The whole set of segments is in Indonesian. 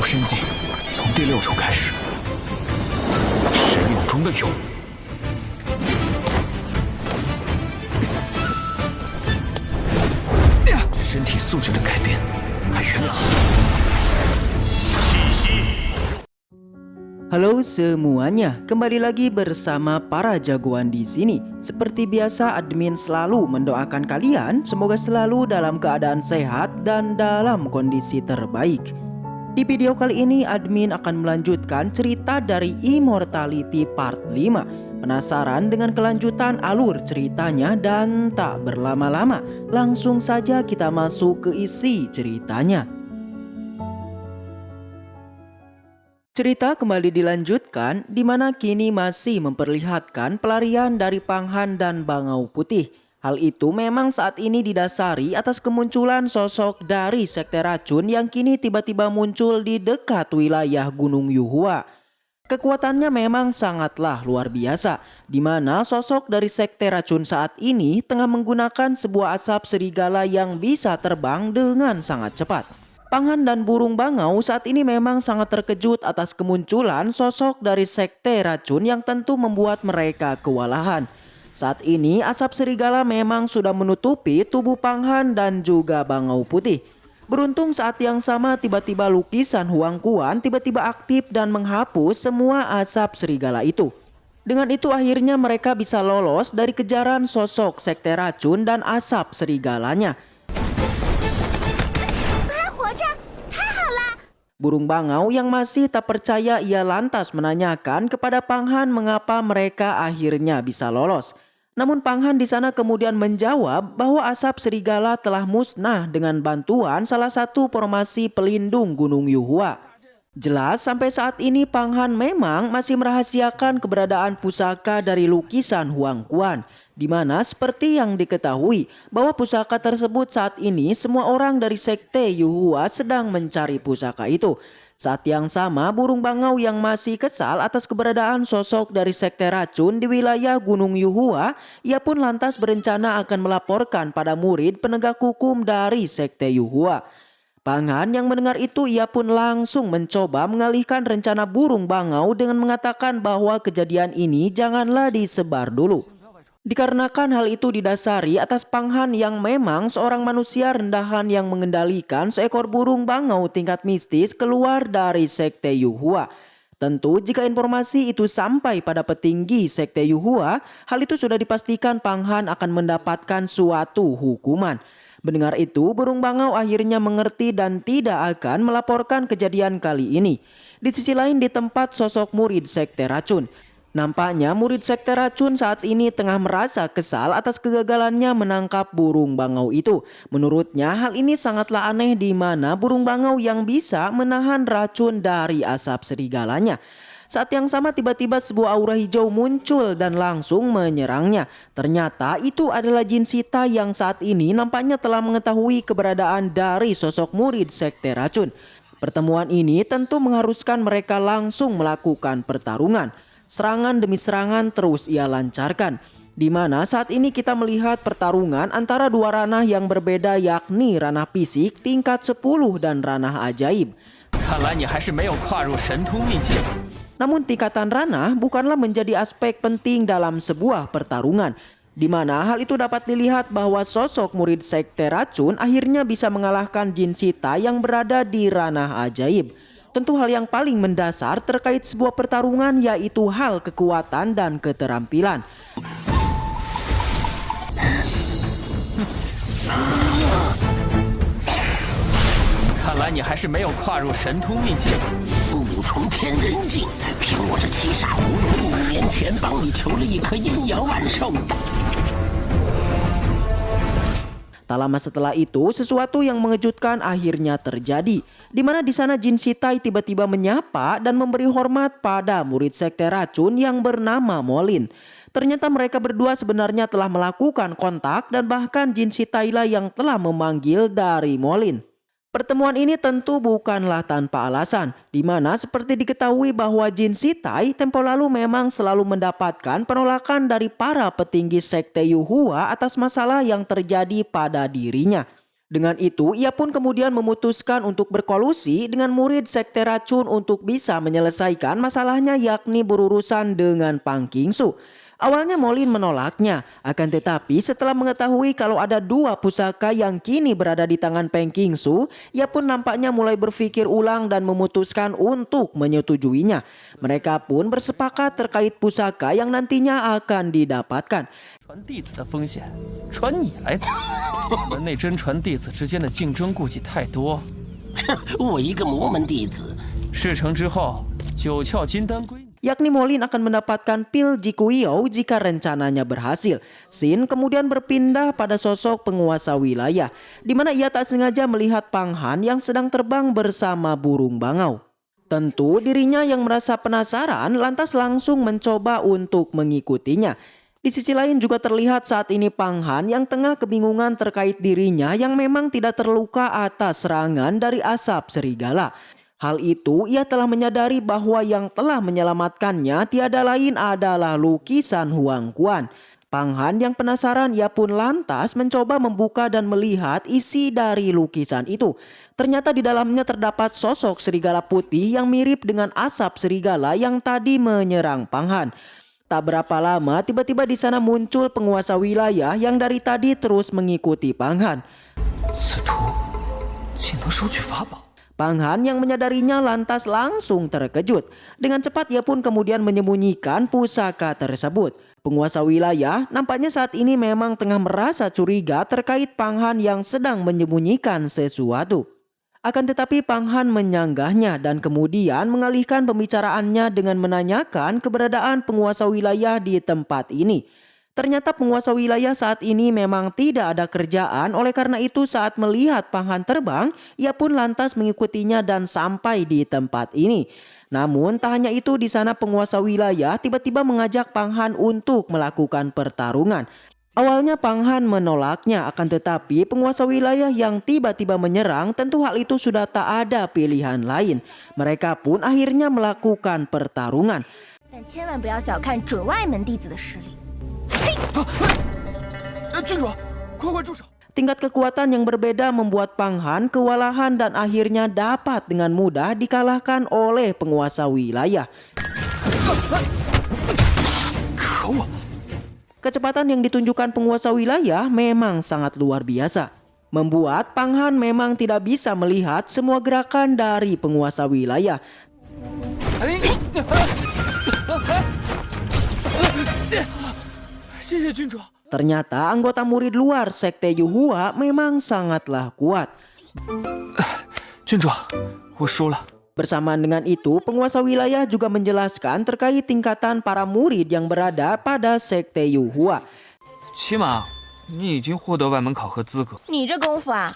深进，从第6处开始。神勇中的勇。身体素质的改变，还原来。Halo semuanya, kembali lagi bersama para jagoan di sini. Seperti biasa, admin selalu mendoakan kalian semoga selalu dalam keadaan sehat dan dalam kondisi terbaik. Di video kali ini, admin akan melanjutkan cerita dari Immortality Part 5. Penasaran dengan kelanjutan alur ceritanya? Dan tak berlama-lama, langsung saja kita masuk ke isi ceritanya. Cerita kembali dilanjutkan di mana kini masih memperlihatkan pelarian dari Panghan dan Bangau Putih. Hal itu memang saat ini didasari atas kemunculan sosok dari Sekte Racun yang kini tiba-tiba muncul di dekat wilayah Gunung Yuhua. Kekuatannya memang sangatlah luar biasa, di mana sosok dari Sekte Racun saat ini tengah menggunakan sebuah asap serigala yang bisa terbang dengan sangat cepat. Panghan dan burung bangau saat ini memang sangat terkejut atas kemunculan sosok dari Sekte Racun yang tentu membuat mereka kewalahan. Saat ini asap serigala memang sudah menutupi tubuh Panghan dan juga Bangau Putih. Beruntung saat yang sama tiba-tiba lukisan Huang Kuan tiba-tiba aktif dan menghapus semua asap serigala itu. Dengan itu akhirnya mereka bisa lolos dari kejaran sosok Sekte Racun dan asap serigalanya. Burung bangau yang masih tak percaya ia lantas menanyakan kepada Panghan mengapa mereka akhirnya bisa lolos. Namun Panghan di sana kemudian menjawab bahwa asap serigala telah musnah dengan bantuan salah satu formasi pelindung Gunung Yuhua. Jelas sampai saat ini Panghan memang masih merahasiakan keberadaan pusaka dari lukisan Huang Kuan. Di mana seperti yang diketahui bahwa pusaka tersebut saat ini semua orang dari Sekte Yuhua sedang mencari pusaka itu. Saat yang sama burung bangau yang masih kesal atas keberadaan sosok dari Sekte Racun di wilayah Gunung Yuhua, ia pun lantas berencana akan melaporkan pada murid penegak hukum dari Sekte Yuhua. Panghan yang mendengar itu ia pun langsung mencoba mengalihkan rencana burung bangau dengan mengatakan bahwa kejadian ini janganlah disebar dulu. Dikarenakan hal itu didasari atas Panghan yang memang seorang manusia rendahan yang mengendalikan seekor burung bangau tingkat mistis keluar dari Sekte Yuhua. Tentu jika informasi itu sampai pada petinggi Sekte Yuhua, hal itu sudah dipastikan Panghan akan mendapatkan suatu hukuman. Mendengar itu, burung bangau akhirnya mengerti dan tidak akan melaporkan kejadian kali ini. Di sisi lain di tempat sosok murid Sekte Racun. Nampaknya murid Sekte Racun saat ini tengah merasa kesal atas kegagalannya menangkap burung bangau itu. Menurutnya hal ini sangatlah aneh di mana burung bangau yang bisa menahan racun dari asap serigalanya. Saat yang sama tiba-tiba sebuah aura hijau muncul dan langsung menyerangnya. Ternyata itu adalah jin sita yang saat ini nampaknya telah mengetahui keberadaan dari sosok murid Sekte Racun. Pertemuan ini tentu mengharuskan mereka langsung melakukan pertarungan. Serangan demi serangan terus ia lancarkan. Di mana saat ini kita melihat pertarungan antara dua ranah yang berbeda yakni ranah fisik tingkat 10 dan ranah ajaib. Namun tingkatan ranah bukanlah menjadi aspek penting dalam sebuah pertarungan. Di mana hal itu dapat dilihat bahwa sosok murid Sekte Racun akhirnya bisa mengalahkan jin sita yang berada di ranah ajaib. Tentu hal yang paling mendasar terkait sebuah pertarungan yaitu hal kekuatan dan keterampilan. Tak lama setelah itu, sesuatu yang mengejutkan akhirnya terjadi. Di mana di sana Jin Sitai tiba-tiba menyapa dan memberi hormat pada murid Sekte Racun yang bernama Molin. Ternyata mereka berdua sebenarnya telah melakukan kontak dan bahkan Jin Sitai lah yang telah memanggil dari Molin. Pertemuan ini tentu bukanlah tanpa alasan, di mana seperti diketahui bahwa Jin Sitai tempo lalu memang selalu mendapatkan penolakan dari para petinggi Sekte Yuhua atas masalah yang terjadi pada dirinya. Dengan itu, ia pun kemudian memutuskan untuk berkolusi dengan murid Sekte Racun untuk bisa menyelesaikan masalahnya, yakni berurusan dengan Pang Qingsu. Awalnya Molin menolaknya, akan tetapi setelah mengetahui kalau ada 2 pusaka yang kini berada di tangan Pang Qingsu, ia pun nampaknya mulai berpikir ulang dan memutuskan untuk menyetujuinya. Mereka pun bersepakat terkait pusaka yang nantinya akan didapatkan. 传弟子的风险，传你来此。门内真传弟子之间的竞争估计太多。我一个魔门弟子，事成之后，九窍金丹归你。 Yakni Molin akan mendapatkan pil Jikuyo jika rencananya berhasil. Xin kemudian berpindah pada sosok penguasa wilayah, di mana ia tak sengaja melihat Pang Han yang sedang terbang bersama burung bangau. Tentu dirinya yang merasa penasaran lantas langsung mencoba untuk mengikutinya. Di sisi lain juga terlihat saat ini Pang Han yang tengah kebingungan terkait dirinya yang memang tidak terluka atas serangan dari asap serigala. Hal itu ia telah menyadari bahwa yang telah menyelamatkannya tiada lain adalah lukisan Huang Quan. Pang Han yang penasaran, ia pun lantas mencoba membuka dan melihat isi dari lukisan itu. Ternyata di dalamnya terdapat sosok serigala putih yang mirip dengan asap serigala yang tadi menyerang Pang Han. Tak berapa lama tiba-tiba di sana muncul penguasa wilayah yang dari tadi terus mengikuti Pang Han. 此图竟能收取法宝。 Pang Han yang menyadarinya lantas langsung terkejut. Dengan cepat ia pun kemudian menyembunyikan pusaka tersebut. Penguasa wilayah nampaknya saat ini memang tengah merasa curiga terkait Pang Han yang sedang menyembunyikan sesuatu. Akan tetapi Pang Han menyanggahnya dan kemudian mengalihkan pembicaraannya dengan menanyakan keberadaan penguasa wilayah di tempat ini. Ternyata penguasa wilayah saat ini memang tidak ada kerjaan, oleh karena itu saat melihat Pang Han terbang, ia pun lantas mengikutinya dan sampai di tempat ini. Namun tak hanya itu, di sana penguasa wilayah tiba-tiba mengajak Pang Han untuk melakukan pertarungan. Awalnya Pang Han menolaknya, akan tetapi penguasa wilayah yang tiba-tiba menyerang, tentu hal itu sudah tak ada pilihan lain. Mereka pun akhirnya melakukan pertarungan. 但千万不要小看准外门弟子的实力。 郡主，快快住手！ Tingkat kekuatan yang berbeda membuat Pang Han kewalahan dan akhirnya dapat dengan mudah dikalahkan oleh penguasa wilayah. Kecepatan yang ditunjukkan penguasa wilayah memang sangat luar biasa. Membuat Pang Han memang tidak bisa melihat semua gerakan dari penguasa wilayah. Ternyata anggota murid luar Sekte Yuhua memang sangatlah kuat. 郡主，我输了。 Bersamaan dengan itu, penguasa wilayah juga menjelaskan terkait tingkatan para murid yang berada pada Sekte Yuhua. 起码你已经获得外门考核资格。你这功夫啊，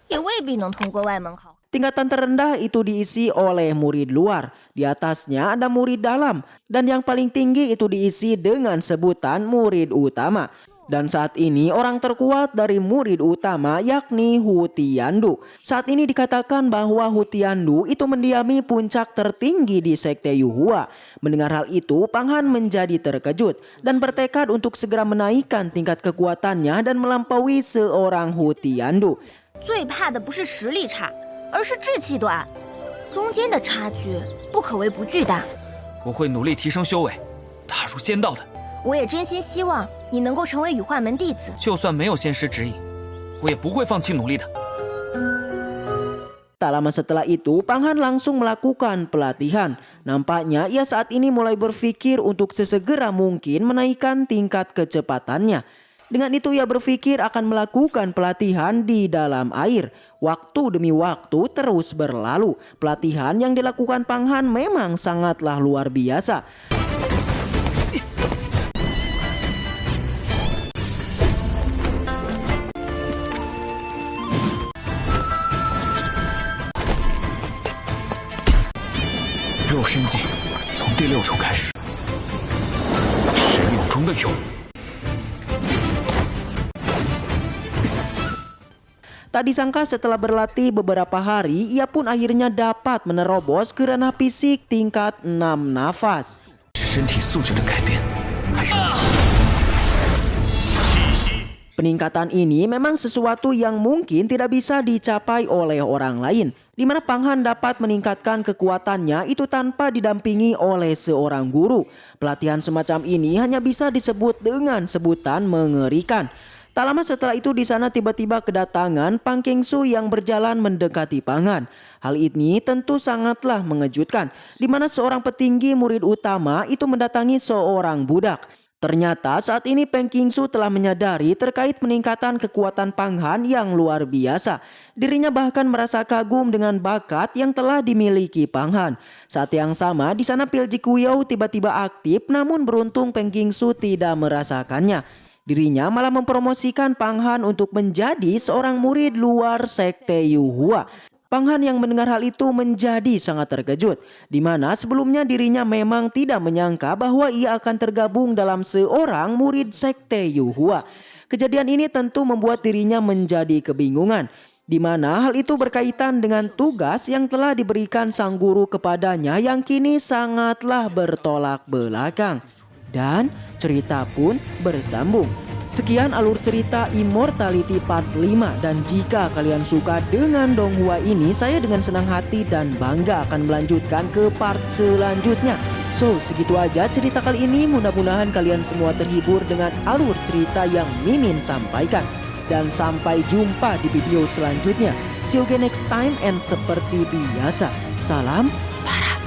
也未必能通过外门考核。 Tingkatan terendah itu diisi oleh murid luar, di atasnya ada murid dalam, dan yang paling tinggi itu diisi dengan sebutan murid utama. Dan saat ini orang terkuat dari murid utama yakni Hu Tiandu. Saat ini dikatakan bahwa Hu Tiandu itu mendiami puncak tertinggi di Sekte Yuhua. Mendengar hal itu, Pang Han menjadi terkejut dan bertekad untuk segera menaikkan tingkat kekuatannya dan melampaui seorang Hu Tiandu. 最怕的不是实力差，而是志气短，中间的差距不可谓不巨大。我会努力提升修为，踏入仙道的。 我也真心希望你能够成为羽化门弟子。就算没有仙师指引，我也不会放弃努力的。 Tak lama setelah itu, Pang Han langsung melakukan pelatihan. Nampaknya ia saat ini mulai berpikir untuk sesegera mungkin menaikkan tingkat kecepatannya. Dengan itu ia berpikir akan melakukan pelatihan di dalam air. Waktu demi waktu terus berlalu. Pelatihan yang dilakukan Pang Han memang sangatlah luar biasa.肉身境从第6重开始，神勇中的勇。 Tak disangka setelah berlatih beberapa hari, ia pun akhirnya dapat menerobos ke ranah fisik tingkat 6 nafas. 是身体素质的改变，还是？ Peningkatan ini memang sesuatu yang mungkin tidak bisa dicapai oleh orang lain, di mana Pang Han dapat meningkatkan kekuatannya itu tanpa didampingi oleh seorang guru. Pelatihan semacam ini hanya bisa disebut dengan sebutan mengerikan. Tak lama setelah itu di sana tiba-tiba kedatangan Pang Qingsu yang berjalan mendekati Pang Han. Hal ini tentu sangatlah mengejutkan, di mana seorang petinggi murid utama itu mendatangi seorang budak. Ternyata saat ini Pang Qingsu telah menyadari terkait peningkatan kekuatan Pang Han yang luar biasa. Dirinya bahkan merasa kagum dengan bakat yang telah dimiliki Pang Han. Saat yang sama di sana Pil Jikuyou tiba-tiba aktif, namun beruntung Pang Qingsu tidak merasakannya. Dirinya malah mempromosikan Pang Han untuk menjadi seorang murid luar sekte Yuhua. Pang Han yang mendengar hal itu menjadi sangat terkejut, di mana sebelumnya dirinya memang tidak menyangka bahwa ia akan tergabung dalam seorang murid sekte Yuhua. Kejadian ini tentu membuat dirinya menjadi kebingungan, di mana hal itu berkaitan dengan tugas yang telah diberikan sang guru kepadanya yang kini sangatlah bertolak belakang. Dan cerita pun bersambung. Sekian alur cerita Immortality Part 5, dan jika kalian suka dengan Donghua ini, saya dengan senang hati dan bangga akan melanjutkan ke part selanjutnya. So, segitu aja cerita kali ini. Mudah-mudahan kalian semua terhibur dengan alur cerita yang Mimin sampaikan. Dan sampai jumpa di video selanjutnya. See you again next time, and seperti biasa, salam para